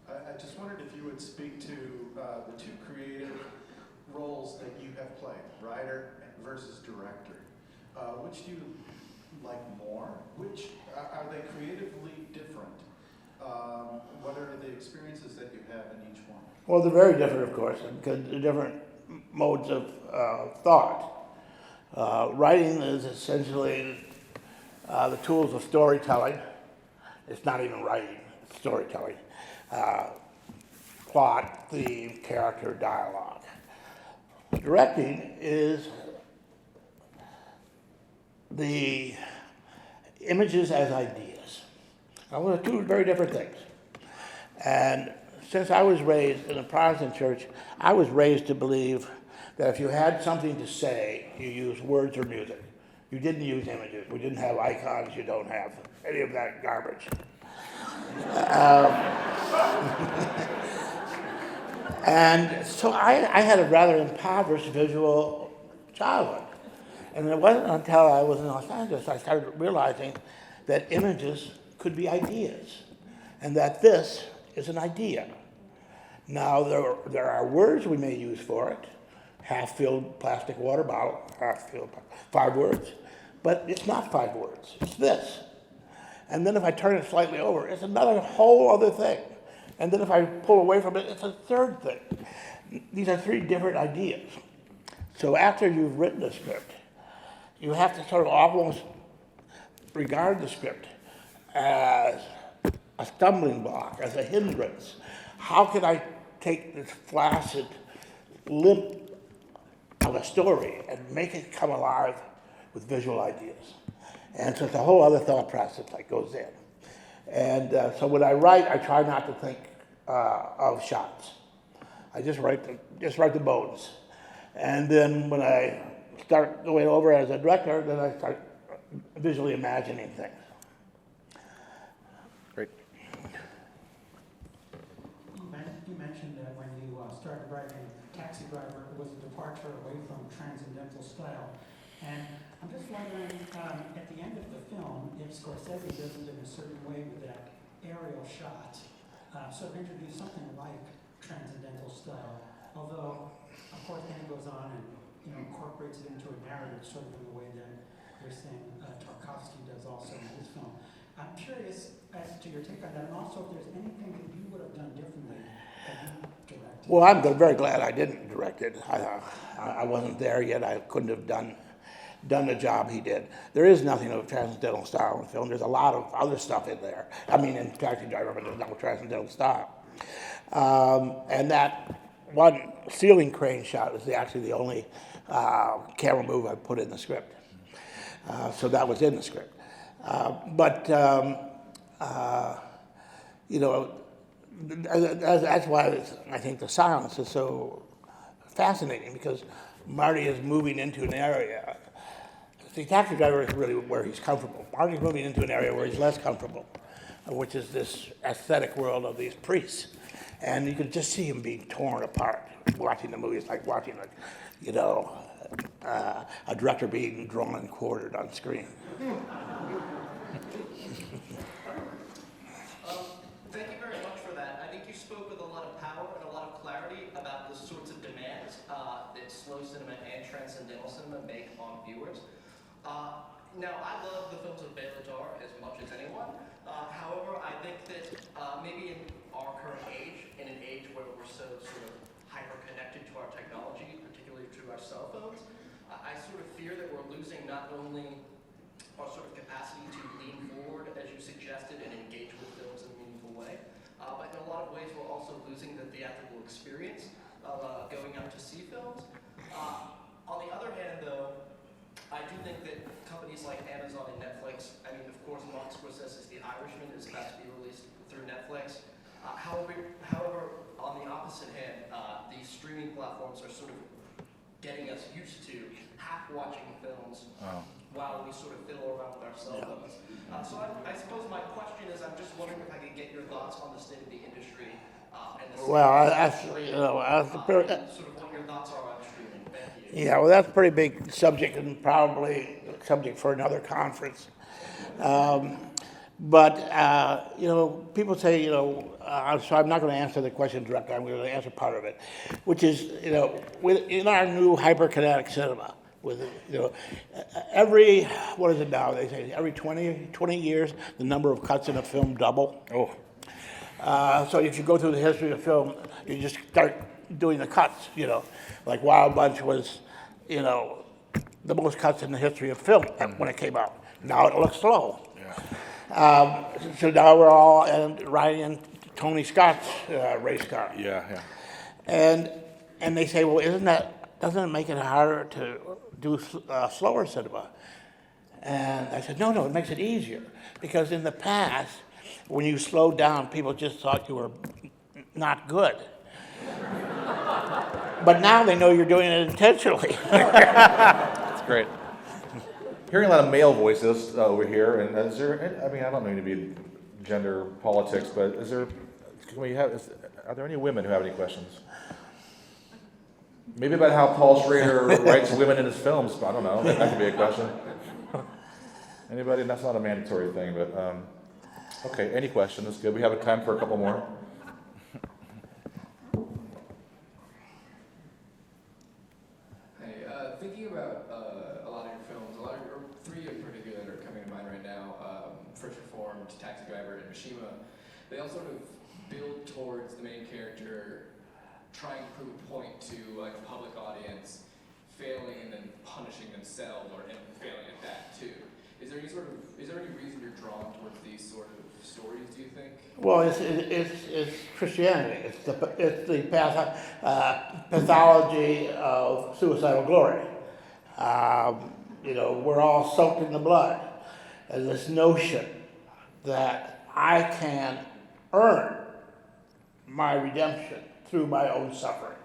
I just wondered if you would speak to the two creative roles that you have played, writer versus director. Which do you like more? Which are they creatively different? What are the experiences that you have in each one? Well, they're very different, of course, because they're different modes of thought. Writing is essentially the tools of storytelling. It's not even writing, it's storytelling. Plot, theme, character, dialogue. Directing is the images as ideas. Now, those are two very different things. And since I was raised in a Protestant church, I was raised to believe that if you had something to say, you used words or music. You didn't use images. We didn't have icons. You don't have any of that garbage. And so I had a rather impoverished visual childhood. And it wasn't until I was in Los Angeles I started realizing that images could be ideas, and that this is an idea. Now, there are words we may use for it, half-filled plastic water bottle, half-filled, 5 words, but it's not 5 words, it's this. And then if I turn it slightly over, it's another whole other thing. And then if I pull away from it, it's a third thing. These are 3 different ideas. So after you've written a script, you have to sort of almost regard the script as a stumbling block, as a hindrance. How can I take this flaccid limp of a story and make it come alive with visual ideas? And so it's a whole other thought process that goes in. And so when I write, I try not to think of shots. I just write the bones. And then when I start going over as a director, then I start visually imagining things. Great. You mentioned that when you started writing Taxi Driver, it was a departure away from transcendental style. And I'm just wondering, at the end of the film, if Scorsese does it in a certain way with that aerial shot, sort of introduce something like transcendental style, although, of course, then it goes on and incorporates it into a narrative, sort of in the way that you're saying Tarkovsky does also in his film. I'm curious as to your take on that, and also if there's anything that you would have done differently that you directed. Well, I'm very glad I didn't direct it. I wasn't there yet. I couldn't have done the job he did. There is nothing of transcendental style in film. There's a lot of other stuff in there. I mean, in Taxi Driver, but there's no transcendental style. And that one ceiling crane shot is actually the only camera move I put in the script. So that was in the script. That's why I think the silence is so fascinating, because Marty is moving into an area. See, Taxi Driver is really where he's comfortable. Marty's moving into an area where he's less comfortable, which is this aesthetic world of these priests. And you could just see him being torn apart watching the movie. It's like watching a director being drawn and quartered on screen. Thank you very much for that. I think you spoke with a lot of power and a lot of clarity about the sorts of demands that slow cinema and transcendental cinema make on viewers. Now, I love the films of Bellatar as much as anyone. However, I think that maybe in our current age, in an age where we're so sort of hyper-connected to our technology, particularly to our cell phones, I sort of fear that we're losing not only our sort of capacity to lean forward, as you suggested, and engage with films in a meaningful way, but in a lot of ways we're also losing the theatrical experience of going out to see films. On the other hand, though, I do think that companies like Amazon and Netflix, I mean, of course, Martin Scorsese's The Irishman is about to be released through Netflix. However, on the opposite hand, these streaming platforms are sort of getting us used to half-watching films while we sort of fiddle around with our cell phones. So I suppose my question is, I'm just wondering if I could get your thoughts on the state of the industry and the state sort of what your thoughts are on streaming. Thank you. Yeah, well, that's a pretty big subject and probably a subject for another conference. People say, so I'm not going to answer the question directly. I'm going to answer part of it, which is, in our new hyperkinetic cinema, with, every, what is it now? They say every 20 years, the number of cuts in a film double. So if you go through the history of film, you just start doing the cuts, like Wild Bunch was, the most cuts in the history of film when it came out. Now it looks slow. So now we're all riding in Tony Scott's race car. And they say, well, doesn't it make it harder to do slower cinema? And I said, no, it makes it easier. Because in the past, when you slowed down, people just thought you were not good. But now they know you're doing it intentionally. That's great. Hearing a lot of male voices over here, and is there, I don't mean to be gender politics, but are there any women who have any questions? Maybe about how Paul Schrader writes women in his films, but I don't know, that could be a question. Anybody? That's not a mandatory thing, but, okay, any questions? That's good. We have time for a couple more. Thinking about a lot of your films, or three in particular that are coming to mind right now, First Reformed, Taxi Driver, and Mishima, they all sort of build towards the main character trying to prove a point to like a public audience, failing and then punishing themselves, or failing at that too. Is there any reason you're drawn towards these sort of stories, do you think? Well, it's Christianity. It's the pathology of suicidal glory. We're all soaked in the blood. And this notion that I can earn my redemption through my own suffering.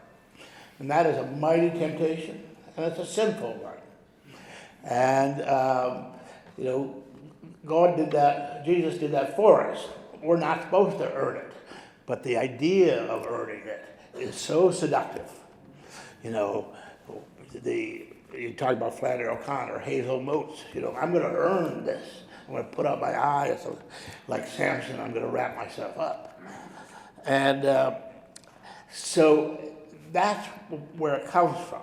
And that is a mighty temptation, and it's a sinful one. And, God did that, Jesus did that for us. We're not supposed to earn it, but the idea of earning it is so seductive. You talk about Flannery O'Connor, Hazel Motes, I'm going to earn this. I'm going to put out my eyes, like Samson, I'm going to wrap myself up. And so that's where it comes from.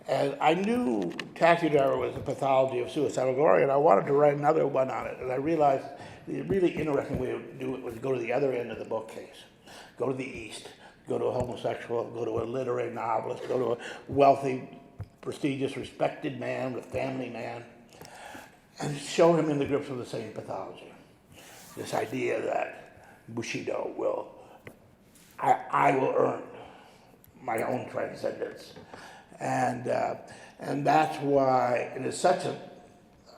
And I knew Taxi Driver was a pathology of suicidal glory, and I wanted to write another one on it. And I realized the really interesting way to do it was go to the other end of the bookcase, go to the East, go to a homosexual, go to a literary novelist, go to a wealthy, prestigious, respected man, a family man, and show him in the grips of the same pathology. This idea that Bushido I will earn my own transcendence. And that's why it is such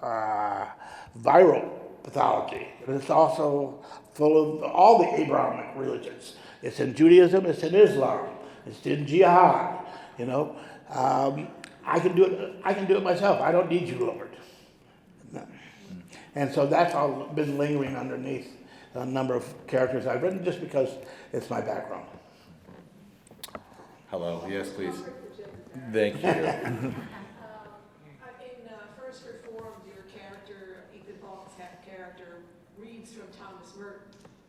a viral pathology. And it's also full of all the Abrahamic religions. It's in Judaism, it's in Islam, it's in jihad. I can do it myself. I don't need you, Lord. No. And so that's all been lingering underneath a number of characters I've written just because it's my background. Hello, yes, please. Thank you. In First Reformed, your character, Ethan Hawke's character, reads from Thomas Merton.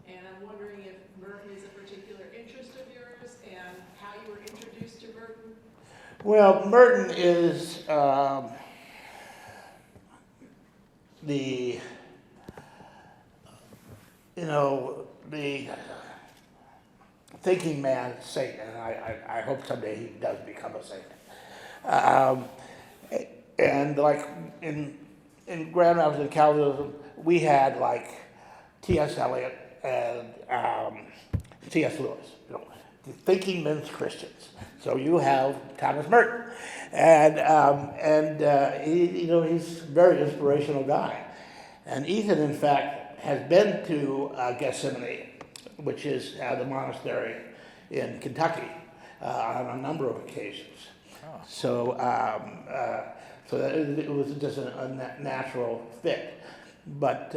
And I'm wondering if Merton is a particular interest of yours and how you were introduced to Merton. Well, Merton is the thinking man saint, and I hope someday he does become a saint. And like in Grand Rapids and Calvinism, we had like T.S. Eliot and C.S. Lewis, the thinking men's Christians. So you have Thomas Merton, and he's a very inspirational guy. And Ethan, in fact, has been to Gethsemane, which is the monastery in Kentucky, on a number of occasions. Oh. So it was just a natural fit. But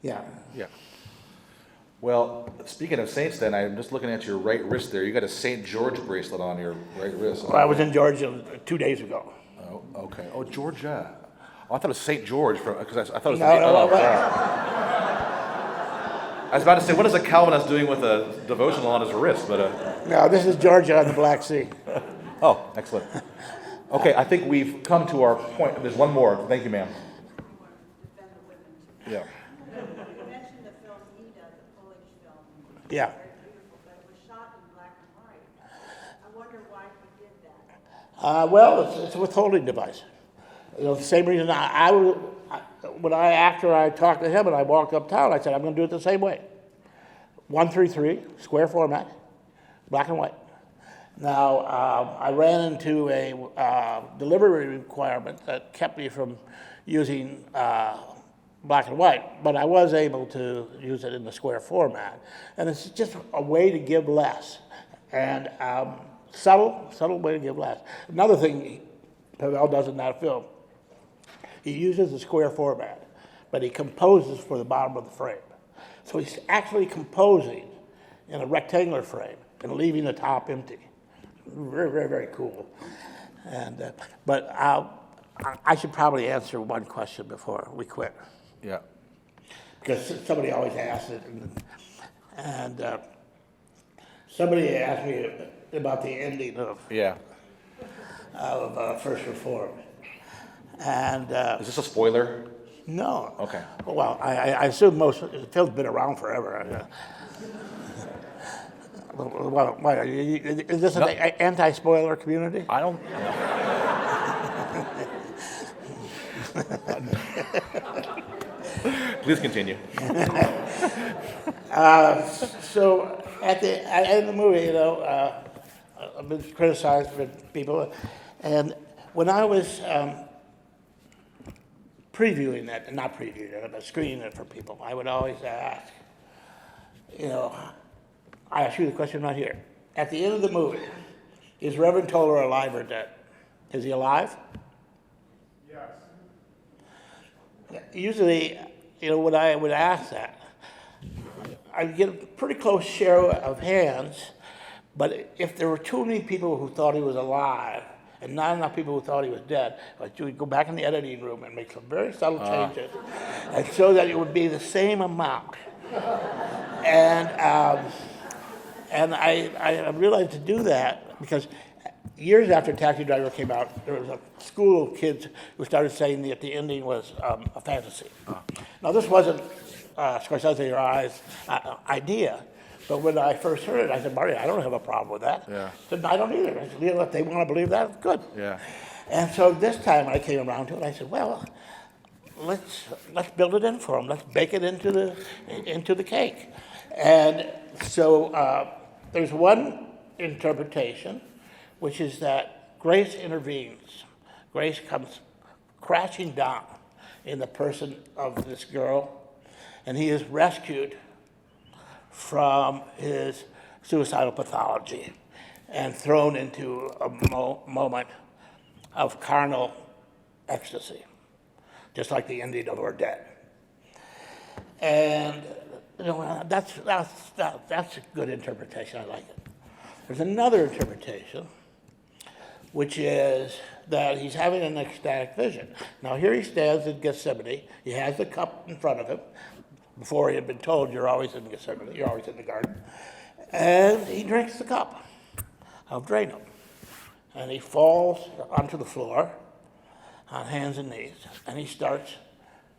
yeah. Yeah. Well, speaking of saints, then I'm just looking at your right wrist there. You got a St. George bracelet on your right wrist. Well, I was in Georgia 2 days ago. Oh, okay. Oh, Georgia. Oh, I thought it was St. George because I thought it was. I was about to say, what is a Calvinist doing with a devotional on his wrist? But no, this is Georgia on the Black Sea. Oh, excellent. Okay, I think we've come to our point. There's one more. Thank you, ma'am. Yeah. You mentioned the film Ida, the Polish film. Yeah. Very beautiful, but it was shot in black and white. I wonder why he did that. Well, it's a withholding device. The same reason after I talked to him and I walked uptown, I said, I'm going to do it the same way. 1:3:3, square format, black and white. Now, I ran into a delivery requirement that kept me from using black and white, but I was able to use it in the square format. And it's just a way to give less. And subtle way to give less. Another thing Pavel does in that film, he uses the square format, but he composes for the bottom of the frame. So he's actually composing in a rectangular frame and leaving the top empty. Very, very, very cool. And but I should probably answer one question before we quit. Yeah. Because somebody always asks it, and somebody asked me about the ending of First Reformed. And is this a spoiler? No. Okay. Well, I assume the film's been around forever. Why, is this an anti-spoiler community? I don't. Please continue. So at the end of the movie, I've been criticized for people, and when I was previewing it, not previewing it, but screening it for people, I would always ask, I ask you the question right here. At the end of the movie, is Reverend Toller alive or dead? Is he alive? Yes. Usually, when I would ask that, I'd get a pretty close share of hands, but if there were too many people who thought he was alive and not enough people who thought he was dead, we'd go back in the editing room and make some very subtle changes, and so that it would be the same amount. And I realized to do that because years after Taxi Driver came out, there was a school of kids who started saying that the ending was a fantasy. Now, this wasn't Scorsese or I's idea, but when I first heard it, I said, Marty, I don't have a problem with that. Yeah. I said, I don't either. I said, if they want to believe that, good. Yeah. And so this time I came around to it, I said, well, let's build it in for them. Let's bake it into the cake. And so there's one interpretation, which is that grace intervenes. Grace comes crashing down in the person of this girl, and he is rescued from his suicidal pathology and thrown into a moment of carnal ecstasy, just like the ending of Our Dead. And that's a good interpretation. I like it. There's another interpretation, which is that he's having an ecstatic vision. Now here he stands in Gethsemane. He has the cup in front of him. Before he had been told, you're always in Gethsemane, you're always in the garden. And he drinks the cup of drainum. And he falls onto the floor on hands and knees, and he starts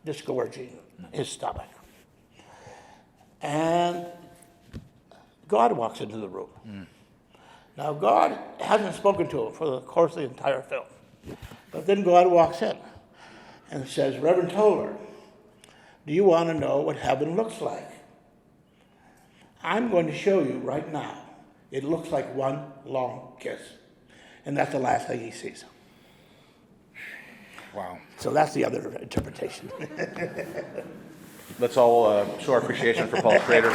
disgorging his stomach. And God walks into the room. Now, God hasn't spoken to him for the course of the entire film. But then God walks in and says, Reverend Toller, do you want to know what heaven looks like? I'm going to show you right now. It looks like one long kiss. And that's the last thing he sees. Wow. So that's the other interpretation. Let's all show our appreciation for Paul Schrader.